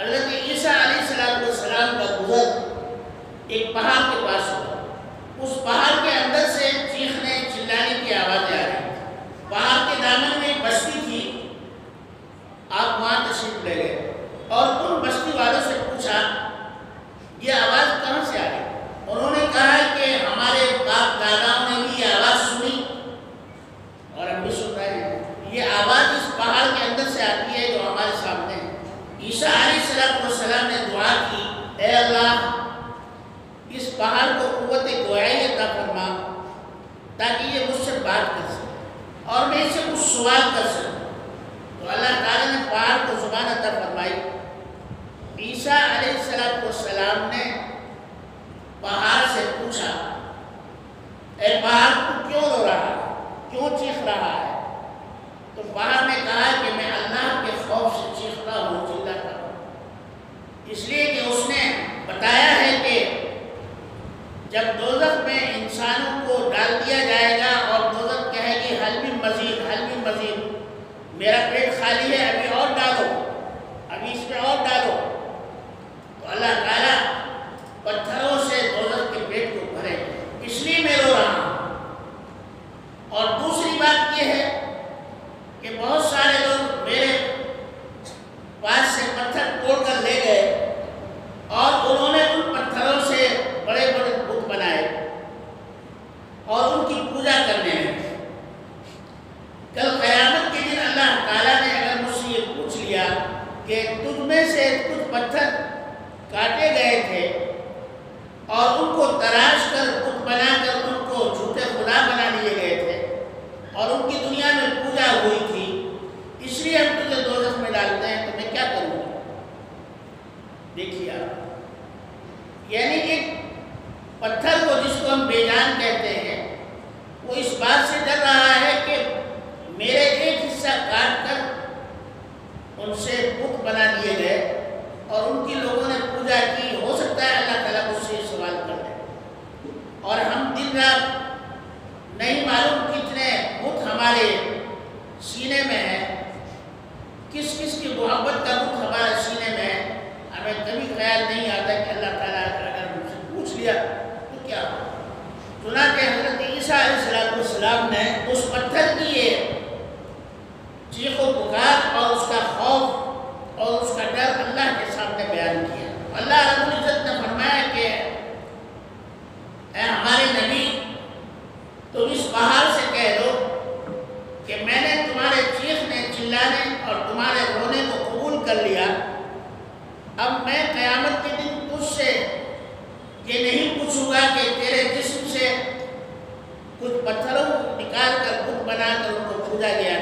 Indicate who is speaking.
Speaker 1: حضرت عیسیٰ علیہ السلام کا گزر ایک پہاڑ کے پاس ہوا. اس پہاڑ کے اندر سے چیخنے چلانے کی آوازیں آ رہی. پہاڑ کے دامن میں ایک بستی تھی. آپ وہاں تشریف لے گئے اور ان بستی والوں سے پوچھا یہ آواز کہاں سے آ رہی. انہوں نے کہا کہ ہمارے باپ داداؤں نے بھی یہ آواز سنی اور ہم بھی سن رہے ہیں. یہ آواز اس پہاڑ کے اندر سے آتی ہے جو ہمارے سامنے ہے. عیسیٰ علیہ السلام نے دعا کی اے اللہ اس پہاڑ کو قوت گویائی عطا فرما تاکہ یہ مجھ سے بات کر سکے اور میں اس سے کچھ سوال کر سکوں. تو اللہ تعالیٰ نے پہاڑ کو زبان عطا فرمائی. عیسیٰ علیہ السلام نے پہاڑ سے پوچھا اے پہاڑ تو کیوں رو رہا ہے, کیوں چیخ رہا ہے؟ تو پہاڑ نے کہا کہ میں اللہ کے خوف سے چیختا ہوں, چلاتا ہوں, اس لیے کہ اس نے بتایا ہے کہ جب دوزخ میں انسانوں کو ڈال دیا جائے گا اور دوزخ کہے گی حل من مزید, حل من مزید, میرا پیٹ خالی ہے, ابھی اور ڈالو, ابھی اس میں اور ڈالو. تو اللہ تعالیٰ پتھروں سے دوزخ کے پیٹ کو بھرے, اس لیے میں رو رہا ہوں. اور دوسری بات یہ ہے کہ بہت سارے لوگ میرے پاس سے پتھر توڑ کر لے گئے اور انہوں نے ان پتھروں سے بڑے بڑے بت بنائے اور ان کی پوجا کرنے ہیں. کل قیامت کے دن اللہ تعالیٰ نے اگر مجھ سے یہ پوچھ لیا کہ تجھ میں سے کچھ پتھر کاٹے گئے تھے اور ان کو تراش کر بت بنا کر ان کو جھوٹے خدا بنا لیے گئے تھے اور ان کی دنیا میں پوجا ہوئی تھی, اس لیے ہم تجھے دوزخ میں ڈالتے ہیں, تو میں کیا کروں گا؟ دیکھیے آپ, یعنی ایک پتھر کو جس کو ہم بے جان کہتے ہیں وہ اس بات سے ڈر رہا ہے کہ میرے ایک حصہ کاٹ کر ان سے بت بنا لیے گئے اور ان کی لوگوں نے پوجا کی. ہو سکتا ہے اللہ تعالیٰ مجھ سے سوال کر لے اور ہم دن رات نہیں معلوم کتنے بت ہمارے سینے میں ہے, کس کس کی محبت کا بت ہمارے سینے میں ہے. ہمیں کبھی خیال نہیں آتا کہ اللہ تعالیٰ اگر مجھ سے پوچھ لیا تو کیا ہو. چنانچہ حضرت عیسیٰ علیہ السلام نے اس پتھر کی یہ چیخ و پکار اور اس کا خوف اور اس کا ڈر اللہ کے سامنے بیان کیا. اللہ رب العزت نے فرمایا کہ اے ہمارے نبی تم اس پہاڑ سے کہہ دو کہ میں نے تمہارے چیخنے چلانے اور تمہارے رونے کو قبول کر لیا. اب میں قیامت کے دن تجھ سے یہ نہیں پوچھوں گا کہ تیرے جسم سے کچھ پتھروں کو نکال کر بت بنا کر ان کو پوجا گیا